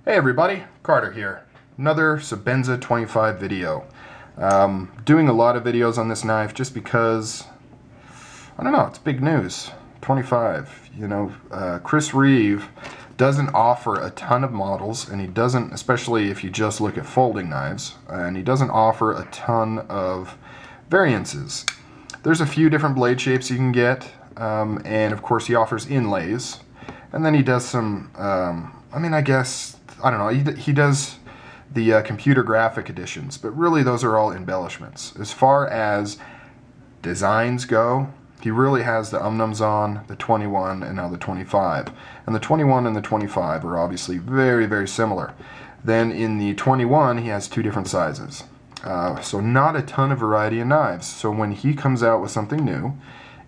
Hey everybody, Carter here. Another Sebenza 25 video. Doing a lot of videos on this knife just because, I don't know, it's big news. 25, you know, Chris Reeve doesn't offer a ton of models, and he doesn't, especially if you just look at folding knives, and he doesn't offer a ton of variances. There's a few different blade shapes you can get, and of course he offers inlays, and then he does some, I don't know, he does the computer graphic editions, but really those are all embellishments. As far as designs go, he really has the Umnumzaan, the 21, and now the 25. And the 21 and the 25 are obviously very, very similar. Then in the 21, he has two different sizes. So not a ton of variety in knives. So when he comes out with something new,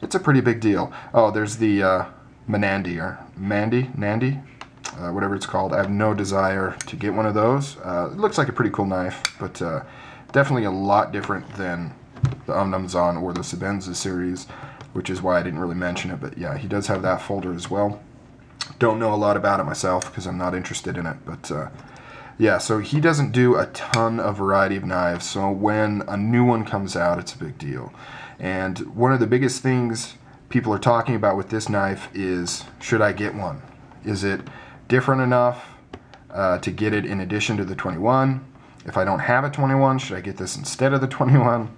it's a pretty big deal. Oh, there's the Nandi, whatever it's called. I have no desire to get one of those. It looks like a pretty cool knife, but definitely a lot different than the Umnumzaan or the Sebenza series, which is why I didn't really mention it. But yeah, he does have that folder as well. Don't know a lot about it myself because I'm not interested in it, but yeah, so he doesn't do a ton of variety of knives, so when a new one comes out, it's a big deal. And one of the biggest things people are talking about with this knife is, should I get one? Is it different enough to get it in addition to the 21? If I don't have a 21, should I get this instead of the 21?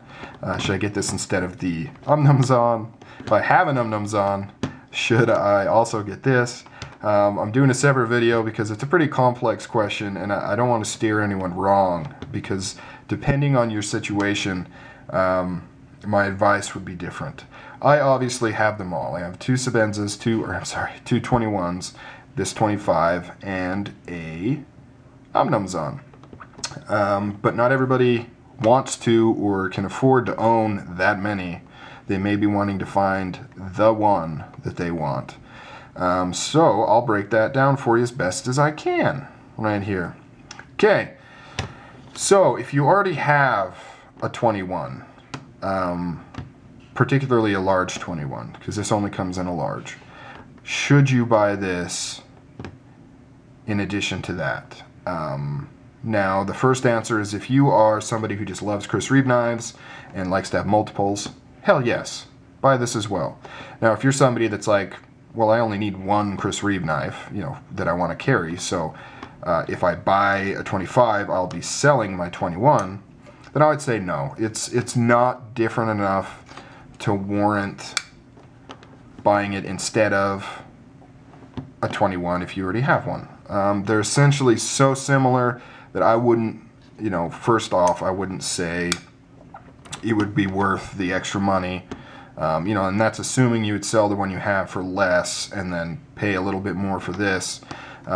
Should I get this instead of the Umnumzaan? If I have an Umnumzaan, should I also get this? I'm doing a separate video because it's a pretty complex question, and I don't want to steer anyone wrong, because depending on your situation, my advice would be different. I obviously have them all. I have two Sebenzas, two 21s, this 25, and a Umnumzaan. But not everybody wants to or can afford to own that many. They may be wanting to find the one that they want. So I'll break that down for you as best as I can right here. Okay, so if you already have a 21, particularly a large 21, because this only comes in a large, should you buy this in addition to that? Now, the first answer is, if you are somebody who just loves Chris Reeve knives and likes to have multiples, hell yes, buy this as well. Now, if you're somebody that's like, well, I only need one Chris Reeve knife, you know, that I want to carry, so if I buy a 25, I'll be selling my 21, then I would say no. It's not different enough to warrant buying it instead of a 21 if you already have one. They're essentially so similar that I wouldn't, you know, first off, I wouldn't say it would be worth the extra money. You know, and that's assuming you would sell the one you have for less and then pay a little bit more for this,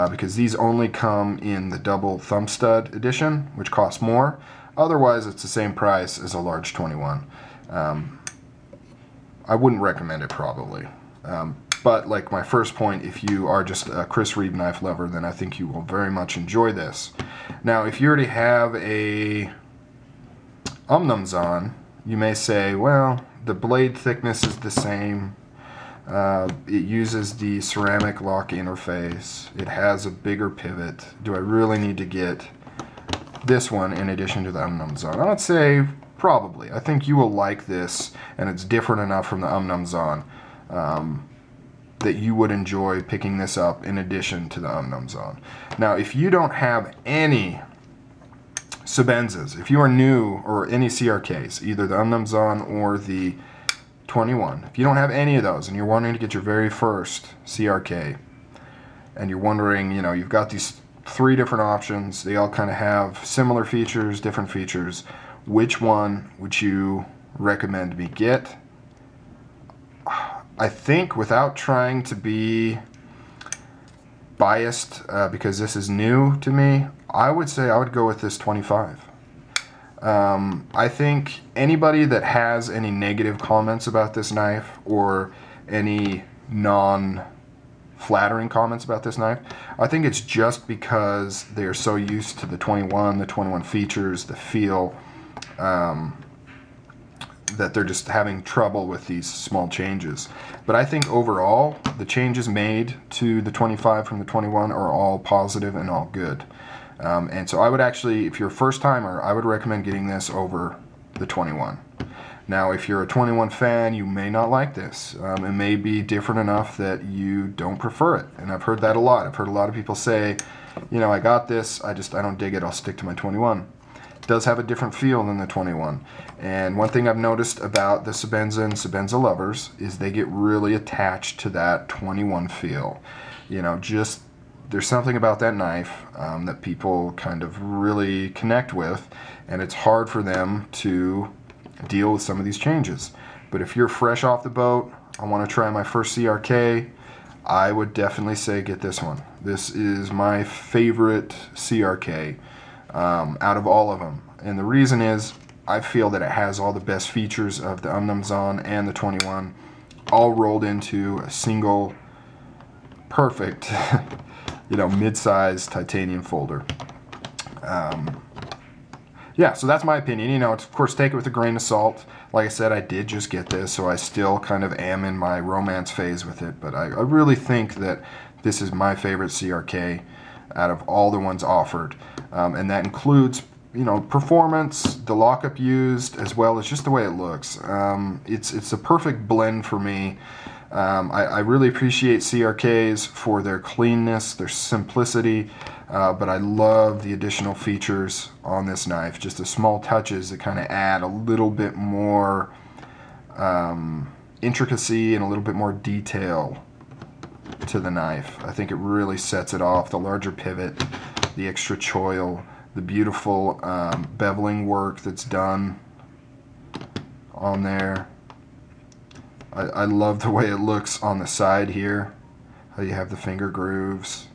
because these only come in the double thumb stud edition, which costs more. Otherwise, it's the same price as a large 21. I wouldn't recommend it probably. But like my first point, if you are just a Chris Reeve knife lover, then I think you will very much enjoy this. Now, if you already have a Umnumzaan, you may say, well, the blade thickness is the same. It uses the ceramic lock interface. It has a bigger pivot. Do I really need to get this one in addition to the Umnumzaan? I would say probably. I think you will like this, and it's different enough from the Umnumzaan that you would enjoy picking this up in addition to the Umnumzaan. Now, if you don't have any Sebenzas, if you are new, or any CRKs, either the Umnumzaan or the 21, if you don't have any of those and you're wanting to get your very first CRK, and you're wondering, you know, you've got these three different options, they all kind of have similar features, different features, which one would you recommend me get? I think, without trying to be biased, because this is new to me, I would say I would go with this 25. I think anybody that has any negative comments about this knife, or any non-flattering comments about this knife, I think it's just because they're so used to the 21 features, the feel, that they're just having trouble with these small changes. But I think overall, the changes made to the 25 from the 21 are all positive and all good. And so I would actually, if you're a first timer, I would recommend getting this over the 21. Now, if you're a 21 fan, you may not like this. It may be different enough that you don't prefer it. And I've heard that a lot. I've heard a lot of people say, you know, I got this, I don't dig it, I'll stick to my 21. It does have a different feel than the 21. And one thing I've noticed about the Sebenza and Sebenza lovers is they get really attached to that 21 feel. You know, just there's something about that knife that people kind of really connect with, and it's hard for them to deal with some of these changes. But if you're fresh off the boat, I want to try my first CRK, I would definitely say get this one. This is my favorite CRK out of all of them. And the reason is I feel that it has all the best features of the Umnumzaan and the 21 all rolled into a single perfect you know, mid-sized titanium folder. Yeah, so that's my opinion. You know, of course, take it with a grain of salt. Like I said, I did just get this, so I still kind of am in my romance phase with it. But I really think that this is my favorite CRK out of all the ones offered. And that includes, you know, performance, the lockup used, as well as just the way it looks. It's a perfect blend for me. I really appreciate CRKs for their cleanness, their simplicity, but I love the additional features on this knife. Just the small touches that kind of add a little bit more intricacy and a little bit more detail to the knife. I think it really sets it off. The larger pivot, the extra choil, the beautiful beveling work that's done on there. I love the way it looks on the side here, how you have the finger grooves.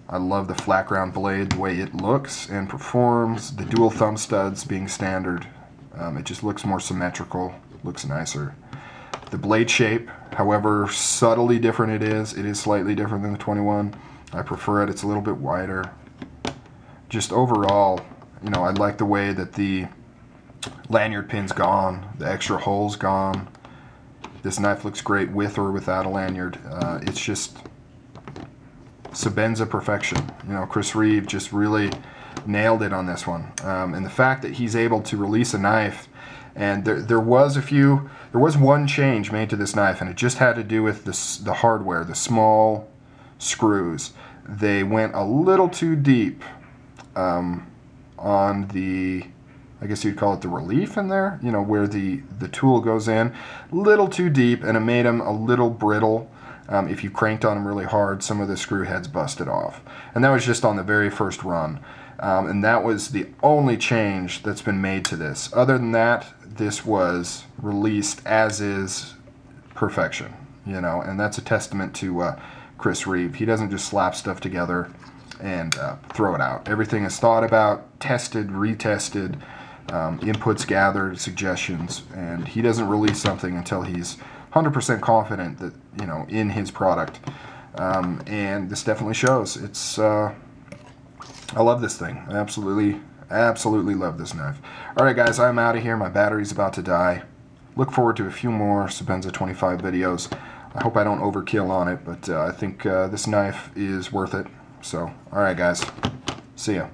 I love the flat ground blade, the way it looks and performs. The dual thumb studs being standard. It just looks more symmetrical, looks nicer. The blade shape, however subtly different it is slightly different than the 21. I prefer it, it's a little bit wider. Just overall, you know, I like the way that the lanyard pin's gone, the extra hole's gone. This knife looks great with or without a lanyard. It's just Sebenza perfection. You know, Chris Reeve just really nailed it on this one. And the fact that he's able to release a knife, and there was one change made to this knife, and it just had to do with the hardware, the small screws. They went a little too deep on the, I guess you'd call it the relief in there, you know, where the tool goes in, a little too deep, and it made them a little brittle. If you cranked on them really hard, some of the screw heads busted off. And that was just on the very first run. And that was the only change that's been made to this. Other than that, this was released as is perfection, you know, and that's a testament to Chris Reeve. He doesn't just slap stuff together and throw it out. Everything is thought about, tested, retested, inputs gathered, suggestions, and he doesn't release something until he's 100% confident that, you know, in his product. And this definitely shows. It's I love this thing. I absolutely love this knife. Alright guys, I'm out of here. My battery's about to die. Look forward to a few more Sebenza 25 videos. I hope I don't overkill on it, but I think this knife is worth it. So, alright guys, see ya.